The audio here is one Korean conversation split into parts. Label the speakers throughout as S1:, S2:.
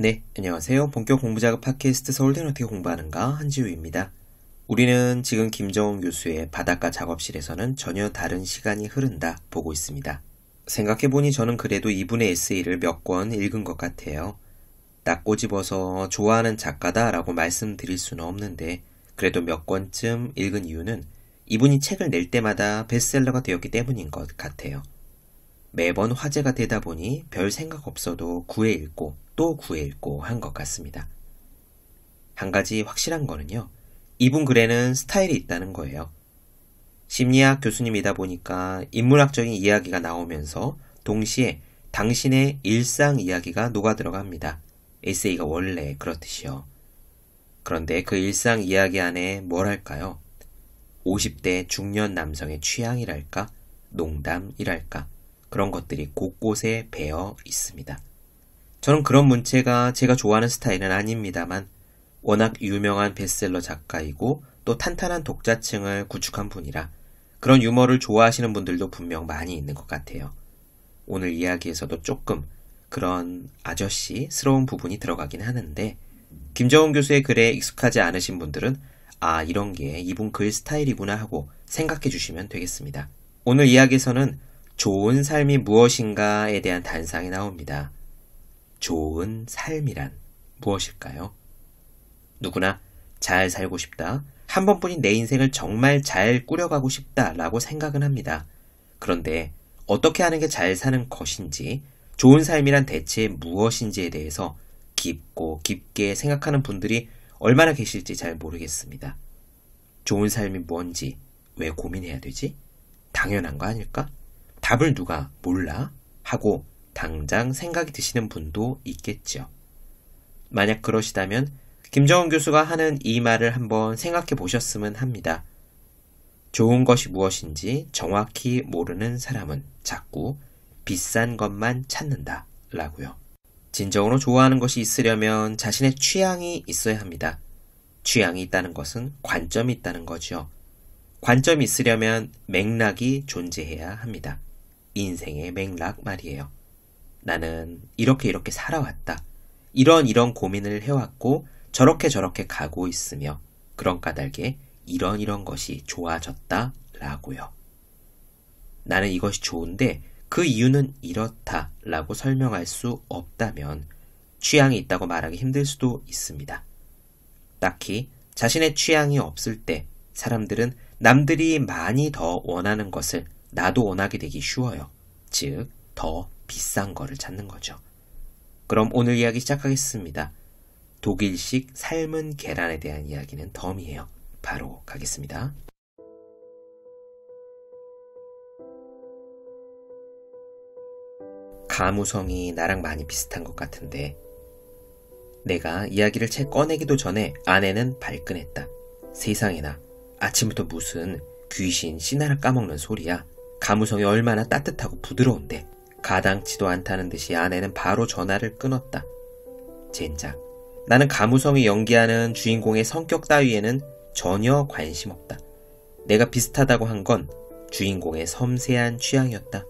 S1: 네, 안녕하세요. 본격 공부작업 팟캐스트 서울대는 어떻게 공부하는가 한지우입니다. 우리는 지금 김정은 교수의 바닷가 작업실에서는 전혀 다른 시간이 흐른다 보고 있습니다. 생각해보니 저는 그래도 이분의 에세이를 몇 권 읽은 것 같아요. 딱 꼬집어서 좋아하는 작가다 라고 말씀드릴 수는 없는데 그래도 몇 권쯤 읽은 이유는 이분이 책을 낼 때마다 베스트셀러가 되었기 때문인 것 같아요. 매번 화제가 되다 보니 별 생각 없어도 구해 읽고 또 구해 읽고 한 것 같습니다. 한 가지 확실한 거는요. 이분 글에는 스타일이 있다는 거예요. 심리학 교수님이다 보니까 인문학적인 이야기가 나오면서 동시에 당신의 일상 이야기가 녹아 들어갑니다. 에세이가 원래 그렇듯이요. 그런데 그 일상 이야기 안에 뭘 할까요? 50대 중년 남성의 취향이랄까? 농담이랄까? 그런 것들이 곳곳에 배어 있습니다. 저는 그런 문체가 제가 좋아하는 스타일은 아닙니다만 워낙 유명한 베스트셀러 작가이고 또 탄탄한 독자층을 구축한 분이라 그런 유머를 좋아하시는 분들도 분명 많이 있는 것 같아요. 오늘 이야기에서도 조금 그런 아저씨스러운 부분이 들어가긴 하는데 김정은 교수의 글에 익숙하지 않으신 분들은 아, 이런 게 이분 글 스타일이구나 하고 생각해 주시면 되겠습니다. 오늘 이야기에서는 좋은 삶이 무엇인가에 대한 단상이 나옵니다. 좋은 삶이란 무엇일까요? 누구나 잘 살고 싶다, 한 번뿐인 내 인생을 정말 잘 꾸려가고 싶다라고 생각은 합니다. 그런데 어떻게 하는 게 잘 사는 것인지, 좋은 삶이란 대체 무엇인지에 대해서 깊고 깊게 생각하는 분들이 얼마나 계실지 잘 모르겠습니다. 좋은 삶이 뭔지 왜 고민해야 되지? 당연한 거 아닐까? 답을 누가 몰라? 하고 당장 생각이 드시는 분도 있겠죠. 만약 그러시다면 김정은 교수가 하는 이 말을 한번 생각해 보셨으면 합니다. 좋은 것이 무엇인지 정확히 모르는 사람은 자꾸 비싼 것만 찾는다 라고요. 진정으로 좋아하는 것이 있으려면 자신의 취향이 있어야 합니다. 취향이 있다는 것은 관점이 있다는 거죠. 관점이 있으려면 맥락이 존재해야 합니다. 인생의 맥락 말이에요. 나는 이렇게 살아왔다. 이런 고민을 해왔고 저렇게 가고 있으며 그런 까닭에 이런 것이 좋아졌다 라고요. 나는 이것이 좋은데 그 이유는 이렇다 라고 설명할 수 없다면 취향이 있다고 말하기 힘들 수도 있습니다. 딱히 자신의 취향이 없을 때 사람들은 남들이 많이 더 원하는 것을 나도 원하게 되기 쉬워요. 즉, 더 비싼 거를 찾는 거죠. 그럼 오늘 이야기 시작하겠습니다. 독일식 삶은 계란에 대한 이야기는 덤이에요. 바로 가겠습니다. 가무성이 나랑 많이 비슷한 것 같은데 내가 이야기를 채 꺼내기도 전에 아내는 발끈했다. 세상에나 아침부터 무슨 귀신 씨나라 까먹는 소리야. 가무성이 얼마나 따뜻하고 부드러운데. 가당치도 않다는 듯이 아내는 바로 전화를 끊었다. 젠장, 나는 가무성이 연기하는 주인공의 성격 따위에는 전혀 관심 없다. 내가 비슷하다고 한 건 주인공의 섬세한 취향이었다.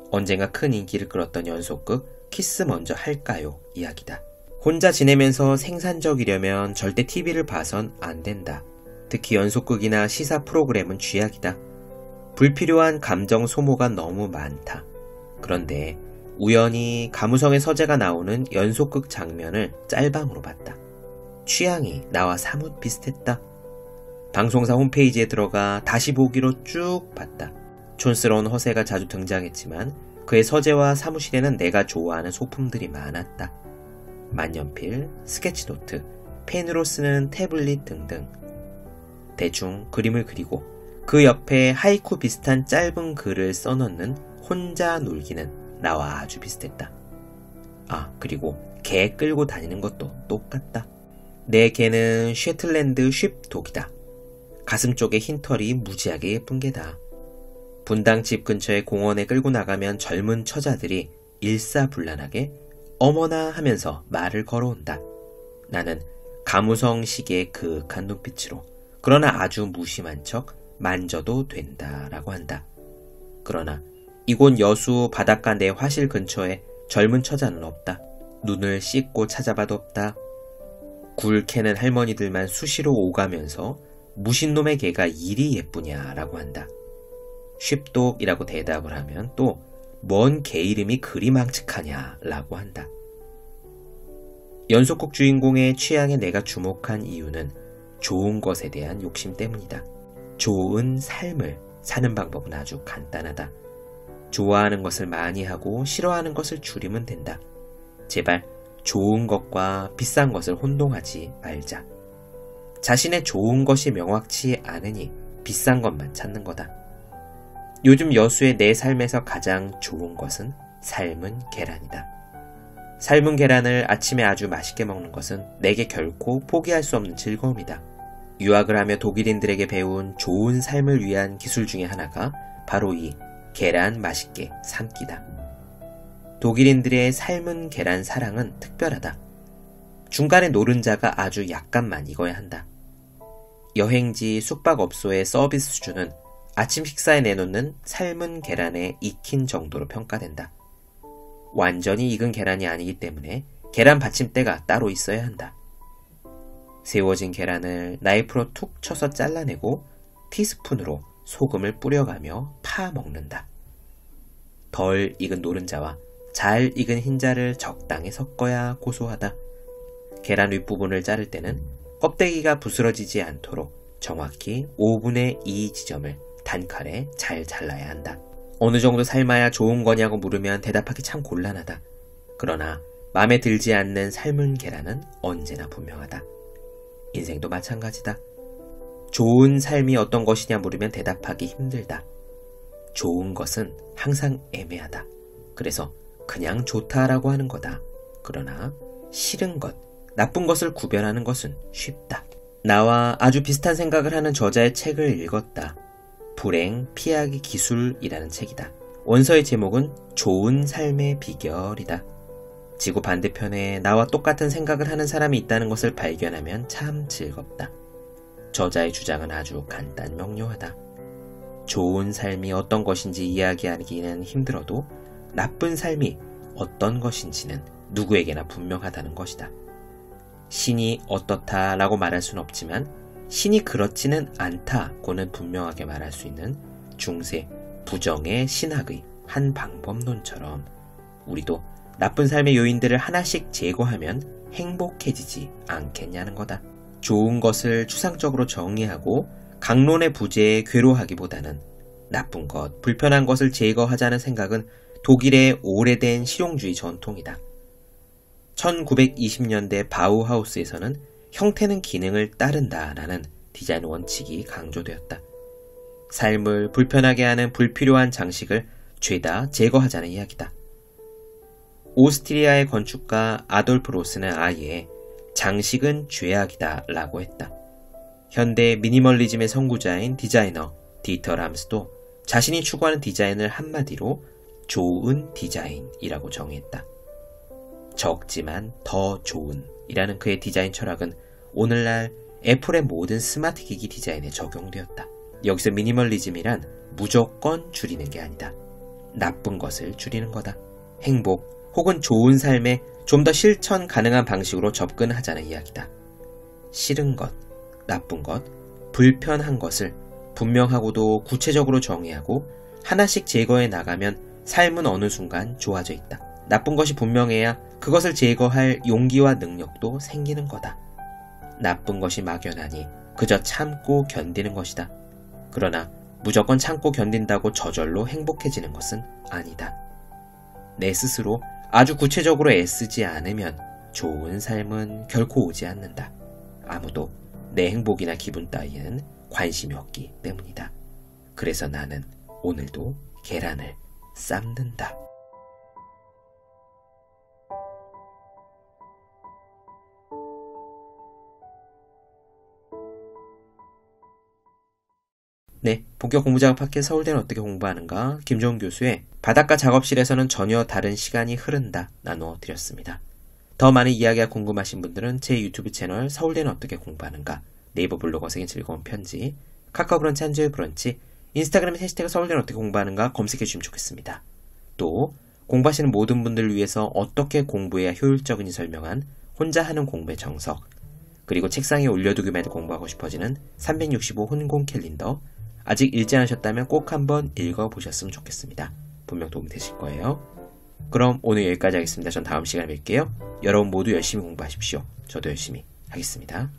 S1: 언젠가 큰 인기를 끌었던 연속극 키스 먼저 할까요? 이야기다. 혼자 지내면서 생산적이려면 절대 TV를 봐선 안 된다. 특히 연속극이나 시사 프로그램은 쥐약이다. 불필요한 감정 소모가 너무 많다. 그런데 우연히 가무성의 서재가 나오는 연속극 장면을 짤방으로 봤다. 취향이 나와 사뭇 비슷했다. 방송사 홈페이지에 들어가 다시 보기로 쭉 봤다. 촌스러운 허세가 자주 등장했지만 그의 서재와 사무실에는 내가 좋아하는 소품들이 많았다. 만년필, 스케치노트, 펜으로 쓰는 태블릿 등등. 대충 그림을 그리고 그 옆에 하이쿠 비슷한 짧은 글을 써놓는 혼자 놀기는 나와 아주 비슷했다. 아, 그리고 개 끌고 다니는 것도 똑같다. 내 개는 셰틀랜드 쉽독이다. 가슴 쪽에 흰 털이 무지하게 예쁜 개다. 분당 집 근처의 공원에 끌고 나가면 젊은 처자들이 일사불란하게 어머나 하면서 말을 걸어온다. 나는 가무성식의 그윽한 눈빛으로 그러나 아주 무심한 척 만져도 된다라고 한다. 그러나 이곳 여수 바닷가 내 화실 근처에 젊은 처자는 없다. 눈을 씻고 찾아봐도 없다. 굴 캐는 할머니들만 수시로 오가면서 무신놈의 개가 이리 예쁘냐라고 한다. 쉽독이라고 대답을 하면 또 뭔 개 이름이 그리 망측하냐라고 한다. 연속곡 주인공의 취향에 내가 주목한 이유는 좋은 것에 대한 욕심 때문이다. 좋은 삶을 사는 방법은 아주 간단하다. 좋아하는 것을 많이 하고 싫어하는 것을 줄이면 된다. 제발 좋은 것과 비싼 것을 혼동하지 말자. 자신의 좋은 것이 명확치 않으니 비싼 것만 찾는 거다. 요즘 여수의 내 삶에서 가장 좋은 것은 삶은 계란이다. 삶은 계란을 아침에 아주 맛있게 먹는 것은 내게 결코 포기할 수 없는 즐거움이다. 유학을 하며 독일인들에게 배운 좋은 삶을 위한 기술 중에 하나가 바로 이 계란 맛있게 삶기다. 독일인들의 삶은 계란 사랑은 특별하다. 중간에 노른자가 아주 약간만 익어야 한다. 여행지 숙박업소의 서비스 수준은 아침 식사에 내놓는 삶은 계란에 익힌 정도로 평가된다. 완전히 익은 계란이 아니기 때문에 계란 받침대가 따로 있어야 한다. 세워진 계란을 나이프로 툭 쳐서 잘라내고 티스푼으로 소금을 뿌려가며 파 먹는다. 덜 익은 노른자와 잘 익은 흰자를 적당히 섞어야 고소하다. 계란 윗부분을 자를 때는 껍데기가 부스러지지 않도록 정확히 5분의 2 지점을 단칼에 잘 잘라야 한다. 어느 정도 삶아야 좋은 거냐고 물으면 대답하기 참 곤란하다. 그러나 마음에 들지 않는 삶은 계란은 언제나 분명하다. 인생도 마찬가지다. 좋은 삶이 어떤 것이냐 물으면 대답하기 힘들다. 좋은 것은 항상 애매하다. 그래서 그냥 좋다라고 하는 거다. 그러나 싫은 것, 나쁜 것을 구별하는 것은 쉽다. 나와 아주 비슷한 생각을 하는 저자의 책을 읽었다. 불행 피하기 기술이라는 책이다. 원서의 제목은 좋은 삶의 비결이다. 지구 반대편에 나와 똑같은 생각을 하는 사람이 있다는 것을 발견하면 참 즐겁다. 저자의 주장은 아주 간단 명료하다. 좋은 삶이 어떤 것인지 이야기하기는 힘들어도 나쁜 삶이 어떤 것인지는 누구에게나 분명하다는 것이다. 신이 어떻다라고 말할 수는 없지만 신이 그렇지는 않다고는 분명하게 말할 수 있는 중세 부정의 신학의 한 방법론처럼 우리도 나쁜 삶의 요인들을 하나씩 제거하면 행복해지지 않겠냐는 거다. 좋은 것을 추상적으로 정의하고 강론의 부재에 괴로워하기보다는 나쁜 것, 불편한 것을 제거하자는 생각은 독일의 오래된 실용주의 전통이다. 1920년대 바우하우스에서는 형태는 기능을 따른다라는 디자인 원칙이 강조되었다. 삶을 불편하게 하는 불필요한 장식을 죄다 제거하자는 이야기다. 오스트리아의 건축가 아돌프 로스는 아예 장식은 죄악이다 라고 했다. 현대 미니멀리즘의 선구자인 디자이너 디터 람스도 자신이 추구하는 디자인을 한마디로 좋은 디자인이라고 정의했다. 적지만 더 좋은 이라는 그의 디자인 철학은 오늘날 애플의 모든 스마트 기기 디자인에 적용되었다. 여기서 미니멀리즘이란 무조건 줄이는 게 아니다. 나쁜 것을 줄이는 거다. 행복 혹은 좋은 삶에 좀 더 실천 가능한 방식으로 접근하자는 이야기다. 싫은 것, 나쁜 것, 불편한 것을 분명하고도 구체적으로 정의하고 하나씩 제거해 나가면 삶은 어느 순간 좋아져 있다. 나쁜 것이 분명해야 그것을 제거할 용기와 능력도 생기는 거다. 나쁜 것이 막연하니 그저 참고 견디는 것이다. 그러나 무조건 참고 견딘다고 저절로 행복해지는 것은 아니다. 내 스스로 아주 구체적으로 애쓰지 않으면 좋은 삶은 결코 오지 않는다. 아무도 내 행복이나 기분 따위에는 관심이 없기 때문이다. 그래서 나는 오늘도 계란을 삶는다. 네, 본격 공부작업 팟캐스트 서울대는 어떻게 공부하는가 김종훈 교수의 바닷가 작업실에서는 전혀 다른 시간이 흐른다 나누어 드렸습니다. 더 많은 이야기가 궁금하신 분들은 제 유튜브 채널 서울대는 어떻게 공부하는가, 네이버 블로그 어색인 즐거운 편지, 카카오 브런치 한주의 브런치, 인스타그램에 해시태그 서울대는 어떻게 공부하는가 검색해 주시면 좋겠습니다. 또 공부하시는 모든 분들을 위해서 어떻게 공부해야 효율적인지 설명한 혼자 하는 공부의 정석, 그리고 책상에 올려두기만 해도 공부하고 싶어지는 365 혼공 캘린더, 아직 읽지 않으셨다면 꼭 한번 읽어보셨으면 좋겠습니다. 분명 도움이 되실 거예요. 그럼 오늘 여기까지 하겠습니다. 전 다음 시간에 뵐게요. 여러분 모두 열심히 공부하십시오. 저도 열심히 하겠습니다.